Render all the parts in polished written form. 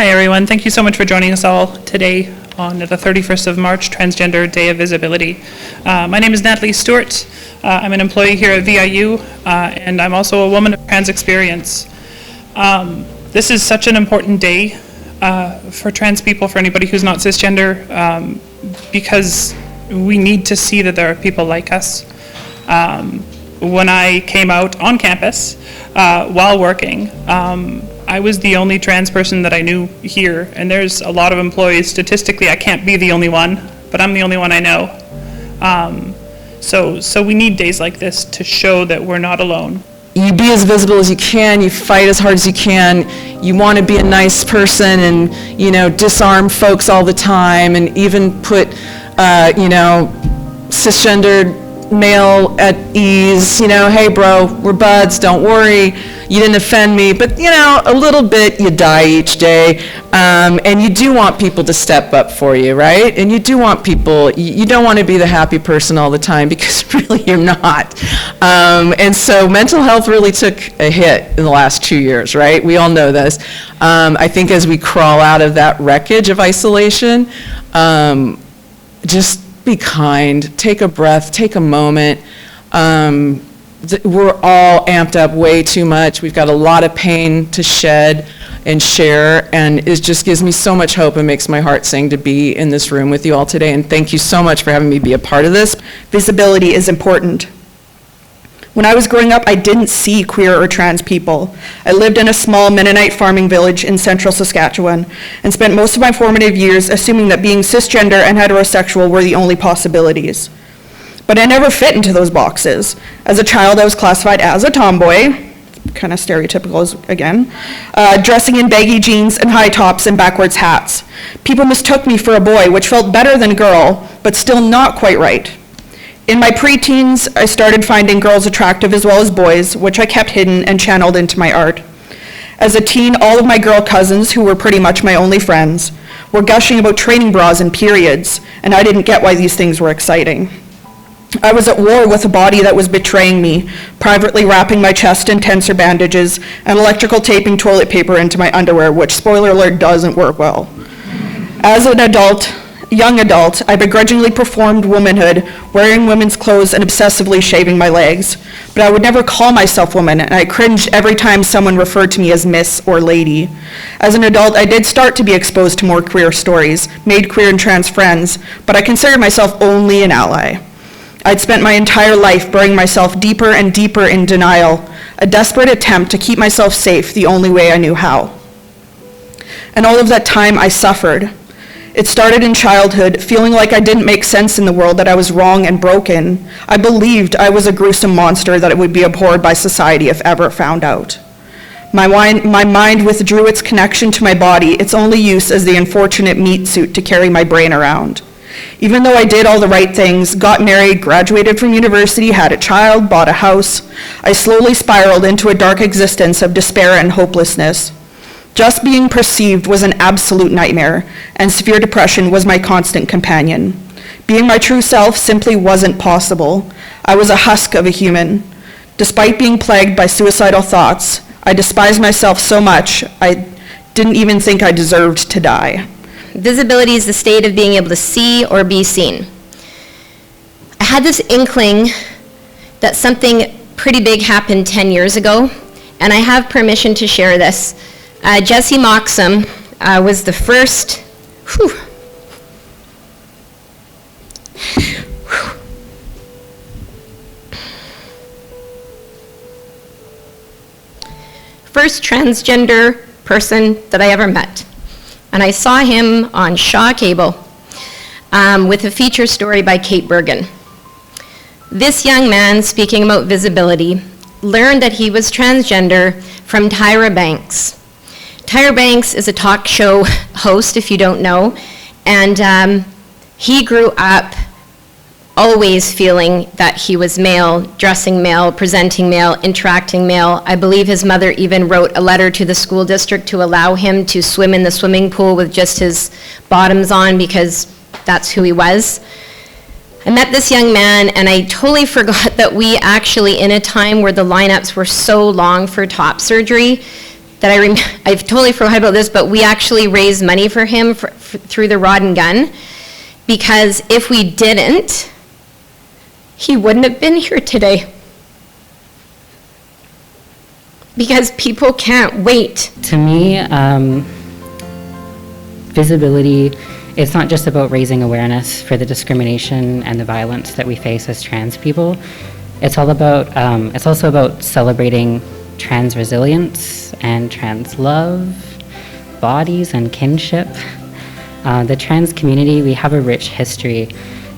Hi everyone, thank you so much for joining us all today on the 31st of March, Transgender Day of Visibility. My name is Natalie Stewart. I'm an employee here at VIU, and I'm also a woman of trans experience. This is such an important day for trans people, for anybody who's not cisgender, because we need to see that there are people like us. When I came out on campus while working, I was the only trans person that I knew here, and there's a lot of employees. Statistically, I can't be the only one, but I'm the only one I know. So we need days like this to show that we're not alone. You be as visible as you can, you fight as hard as you can, you want to be a nice person and, disarm folks all the time and even put, cisgendered male at ease, hey bro, we're buds, don't worry, you didn't offend me, but a little bit you die each day, and you do want people to step up for you, right? And you do want people, you don't want to be the happy person all the time, because really you're not. And so mental health really took a hit in the last 2 years, right? We all know this. I think as we crawl out of that wreckage of isolation, just be kind, take a breath, take a moment. We're all amped up way too much. We've got a lot of pain to shed and share, and it just gives me so much hope and makes my heart sing to be in this room with you all today, and thank you so much for having me be a part of this. Visibility is important. When I was growing up, I didn't see queer or trans people. I lived in a small Mennonite farming village in central Saskatchewan and spent most of my formative years assuming that being cisgender and heterosexual were the only possibilities. But I never fit into those boxes. As a child, I was classified as a tomboy, kind of stereotypical again, dressing in baggy jeans and high tops and backwards hats. People mistook me for a boy, which felt better than girl, but still not quite right. In my preteens, I started finding girls attractive as well as boys, which I kept hidden and channeled into my art. As a teen, all of my girl cousins, who were pretty much my only friends, were gushing about training bras and periods, and I didn't get why these things were exciting. I was at war with a body that was betraying me, privately wrapping my chest in tensor bandages and electrical taping toilet paper into my underwear, which, spoiler alert, doesn't work well. As an young adult, I begrudgingly performed womanhood, wearing women's clothes and obsessively shaving my legs. But I would never call myself woman, and I cringed every time someone referred to me as miss or lady. As an adult, I did start to be exposed to more queer stories, made queer and trans friends, but I considered myself only an ally. I'd spent my entire life burying myself deeper and deeper in denial, a desperate attempt to keep myself safe the only way I knew how. And all of that time, I suffered. It started in childhood, feeling like I didn't make sense in the world, that I was wrong and broken. I believed I was a gruesome monster that it would be abhorred by society if ever found out. My mind withdrew its connection to my body, its only use as the unfortunate meat suit to carry my brain around. Even though I did all the right things, got married, graduated from university, had a child, bought a house, I slowly spiraled into a dark existence of despair and hopelessness. Just being perceived was an absolute nightmare, and severe depression was my constant companion. Being my true self simply wasn't possible. I was a husk of a human. Despite being plagued by suicidal thoughts, I despised myself so much, I didn't even think I deserved to die. Visibility is the state of being able to see or be seen. I had this inkling that something pretty big happened 10 years ago, and I have permission to share this. Jesse Moxham was the first, first transgender person that I ever met. And I saw him on Shaw Cable with a feature story by Kate Bergen. This young man, speaking about visibility, learned that he was transgender from Tyra Banks. Tyra Banks is a talk show host, if you don't know, and he grew up always feeling that he was male, dressing male, presenting male, interacting male. I believe his mother even wrote a letter to the school district to allow him to swim in the swimming pool with just his bottoms on because that's who he was. I met this young man, and I totally forgot that we actually, in a time where the lineups were so long for top surgery, that I've totally forgot about this, but we actually raised money for him through the Rod and Gun, because if we didn't, he wouldn't have been here today. Because people can't wait. To me, visibility, it's not just about raising awareness for the discrimination and the violence that we face as trans people. It's also about celebrating trans resilience and trans love, bodies and kinship. The trans community, we have a rich history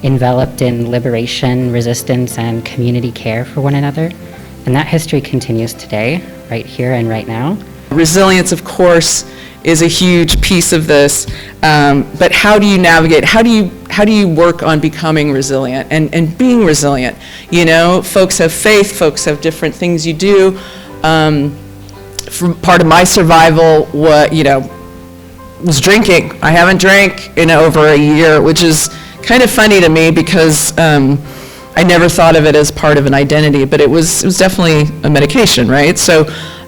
enveloped in liberation, resistance, and community care for one another. And that history continues today, right here and right now. Resilience, of course, is a huge piece of this, but how do you navigate, how do you work on becoming resilient and being resilient? You know, folks have faith, folks have different things you do. For part of my survival, was drinking. I haven't drank in over a year, which is kind of funny to me because I never thought of it as part of an identity, but it was definitely a medication, right? So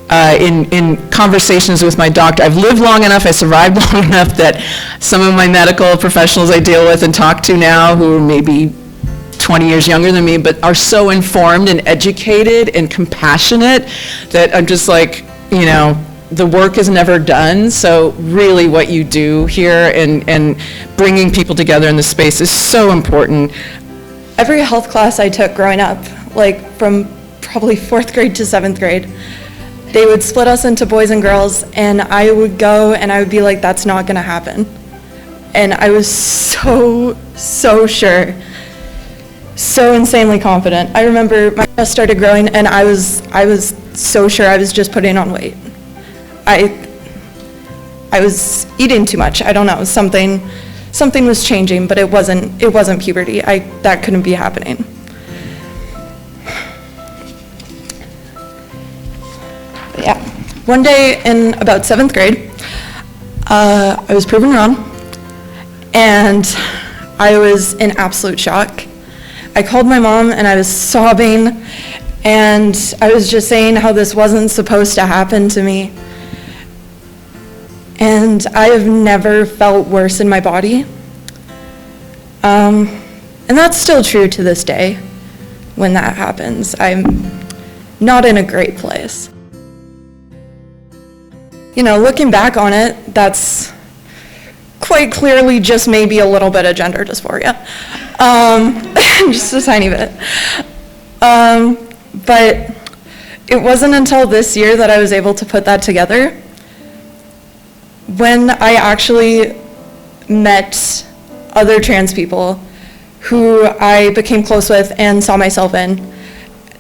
in conversations with my doctor, I've lived long enough, I survived long enough that some of my medical professionals I deal with and talk to now, who are maybe 20 years younger than me, but are so informed and educated and compassionate that I'm just like, the work is never done. So really what you do here and bringing people together in the space is so important. Every health class I took growing up, like from probably 4th grade to 7th grade, they would split us into boys and girls, and I would go and I would be like, that's not gonna happen. And I was so sure, so insanely confident. I remember my chest started growing and I was so sure I was just putting on weight. I was eating too much. I don't know, something was changing, but it wasn't puberty. That couldn't be happening. But yeah, one day in about 7th grade, I was proven wrong, and I was in absolute shock. I called my mom and I was sobbing, and I was just saying how this wasn't supposed to happen to me. And I have never felt worse in my body. And that's still true to this day when that happens. I'm not in a great place. Looking back on it, that's quite clearly just maybe a little bit of gender dysphoria. Just a tiny bit. But it wasn't until this year that I was able to put that together. When I actually met other trans people who I became close with and saw myself in,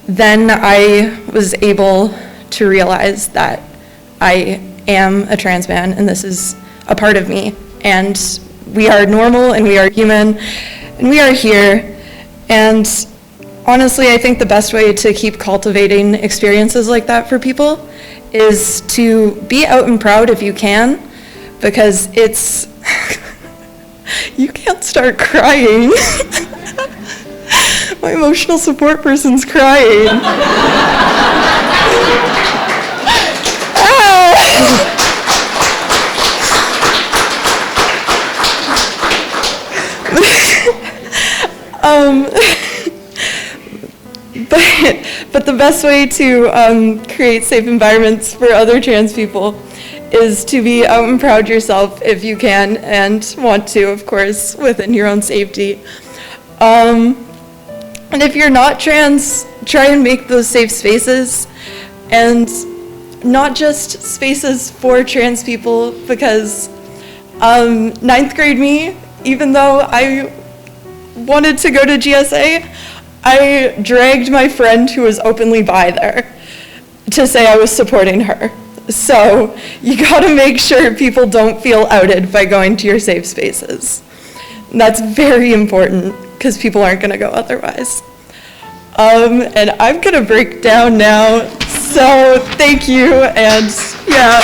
then I was able to realize that I am a trans man and this is a part of me, and we are normal and we are human and we are here. And honestly, I think the best way to keep cultivating experiences like that for people is to be out and proud if you can, because it's, you can't start crying. My emotional support person's crying. But the best way to create safe environments for other trans people is to be out and proud yourself if you can and want to, of course, within your own safety. And if you're not trans, try and make those safe spaces, and not just spaces for trans people, because 9th grade me, even though I wanted to go to GSA, I dragged my friend who was openly bi there to say I was supporting her. So you gotta make sure people don't feel outed by going to your safe spaces. And that's very important because people aren't gonna go otherwise. And I'm gonna break down now, so thank you, and yeah.